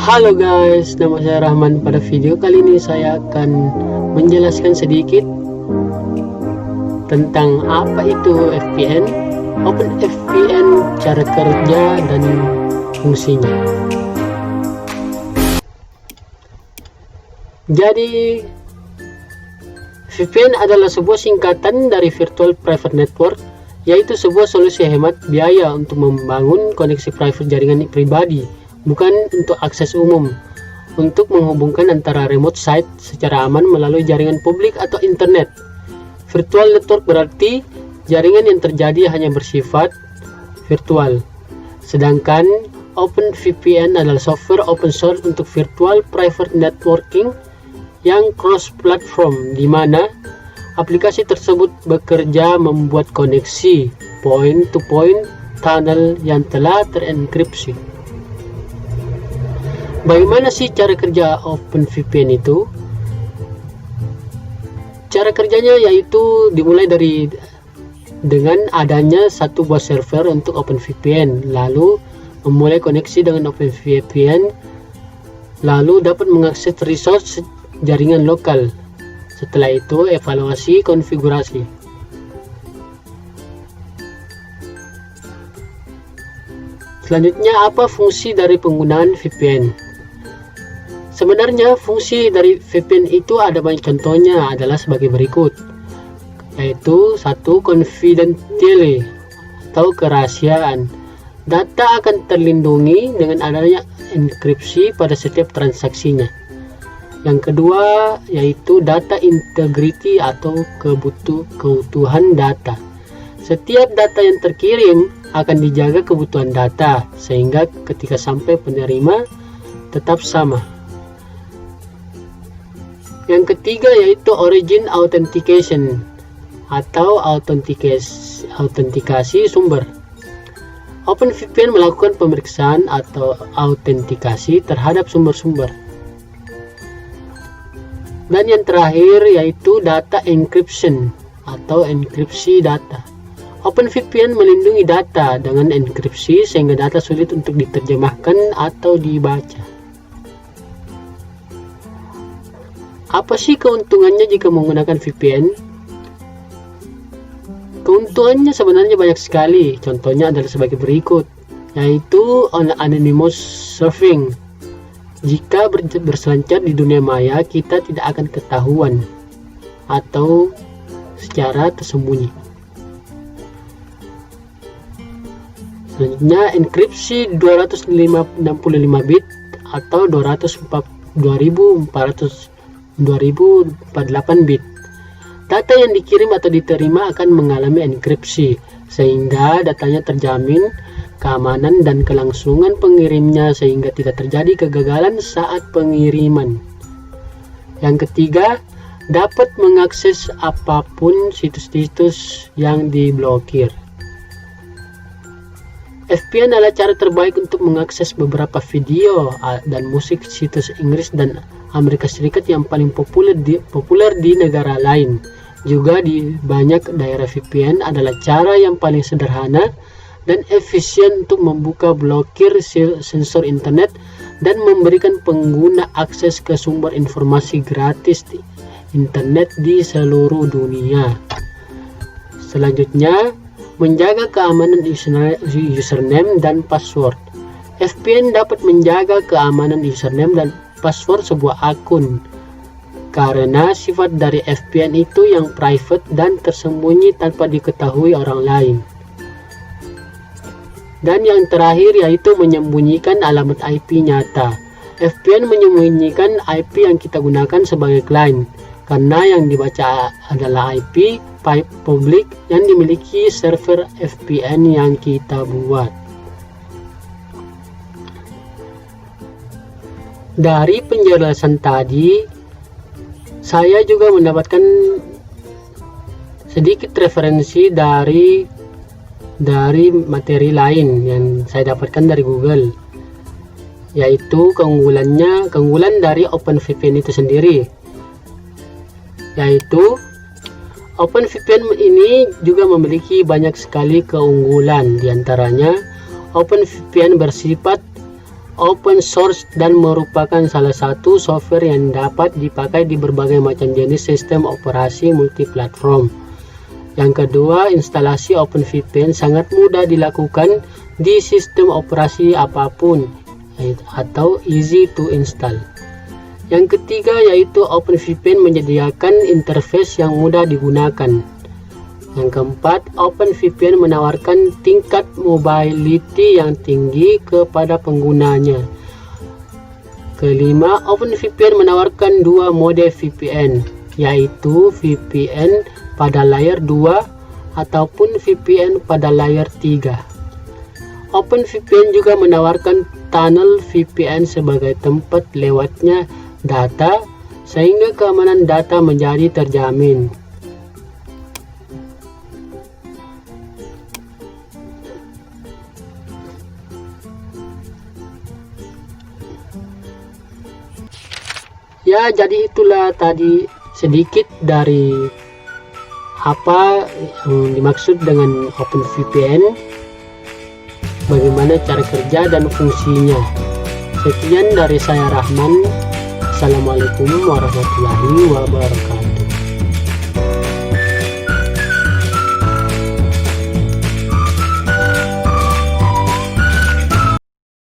Halo guys, nama saya Rahman. Pada video kali ini saya akan menjelaskan sedikit tentang apa itu VPN, OpenVPN, cara kerja dan fungsinya. Jadi VPN adalah sebuah singkatan dari Virtual Private Network, yaitu sebuah solusi hemat biaya untuk membangun koneksi private jaringan pribadi, bukan untuk akses umum, untuk menghubungkan antara remote site secara aman melalui jaringan publik atau internet. Virtual network berarti jaringan yang terjadi hanya bersifat virtual. Sedangkan OpenVPN adalah software open source untuk virtual private networking yang cross platform, di mana aplikasi tersebut bekerja membuat koneksi point to point tunnel yang telah terenkripsi. Bagaimana sih cara kerja OpenVPN itu? Cara kerjanya yaitu dimulai dengan adanya satu buah server untuk OpenVPN, lalu memulai koneksi dengan OpenVPN, lalu dapat mengakses resource jaringan lokal. Setelah itu evaluasi konfigurasi. Selanjutnya, apa fungsi dari penggunaan VPN? Sebenarnya fungsi dari VPN itu ada banyak, contohnya adalah sebagai berikut, yaitu 1. Confidentiality atau kerahasiaan. Data akan terlindungi dengan adanya enkripsi pada setiap transaksinya. Yang kedua yaitu data integrity atau keutuhan data. Setiap data yang terkirim akan dijaga kebutuhan data sehingga ketika sampai penerima tetap sama. Yang ketiga yaitu origin authentication atau autentikasi sumber. OpenVPN melakukan pemeriksaan atau autentikasi terhadap sumber-sumber. Dan yang terakhir yaitu data encryption atau enkripsi data. OpenVPN melindungi data dengan enkripsi sehingga data sulit untuk diterjemahkan atau dibaca. Apa sih keuntungannya jika menggunakan VPN? Keuntungannya sebenarnya banyak sekali. Contohnya adalah sebagai berikut, yaitu anonymous surfing. Jika berselancar di dunia maya, kita tidak akan ketahuan atau secara tersembunyi. Selanjutnya, enkripsi 255 bit atau 2048 bit. Data yang dikirim atau diterima akan mengalami enkripsi, sehingga datanya terjamin keamanan dan kelangsungan pengirimnya sehingga tidak terjadi kegagalan saat pengiriman. Yang ketiga, dapat mengakses apapun situs-situs yang diblokir. VPN adalah cara terbaik untuk mengakses beberapa video dan musik situs Inggris dan Amerika Serikat yang paling populer di negara lain. Juga di banyak daerah VPN adalah cara yang paling sederhana dan efisien untuk membuka blokir sensor internet dan memberikan pengguna akses ke sumber informasi gratis di internet di seluruh dunia. Selanjutnya, menjaga keamanan username dan password. VPN dapat menjaga keamanan username dan password sebuah akun karena sifat dari VPN itu yang private dan tersembunyi tanpa diketahui orang lain. Dan yang terakhir yaitu menyembunyikan alamat IP nyata. VPN menyembunyikan IP yang kita gunakan sebagai client, karena yang dibaca adalah IP publik yang dimiliki server VPN yang kita buat. Dari penjelasan tadi, saya juga mendapatkan sedikit referensi dari materi lain yang saya dapatkan dari Google, yaitu keunggulan dari OpenVPN itu sendiri, yaitu OpenVPN ini juga memiliki banyak sekali keunggulan. Diantaranya, OpenVPN bersifat open source dan merupakan salah satu software yang dapat dipakai di berbagai macam jenis sistem operasi multiplatform. Yang kedua, instalasi OpenVPN sangat mudah dilakukan di sistem operasi apapun atau easy to install. Yang ketiga yaitu OpenVPN menyediakan interface yang mudah digunakan. Yang keempat, OpenVPN menawarkan tingkat mobility yang tinggi kepada penggunanya. Kelima, OpenVPN menawarkan dua mode VPN, yaitu VPN pada layer 2 ataupun VPN pada layer 3. OpenVPN juga menawarkan tunnel VPN sebagai tempat lewatnya data, sehingga keamanan data menjadi terjamin. Ya, jadi itulah tadi sedikit dari apa yang dimaksud dengan OpenVPN, bagaimana cara kerja dan fungsinya. Sekian dari saya Rahman. Assalamualaikum warahmatullahi wabarakatuh.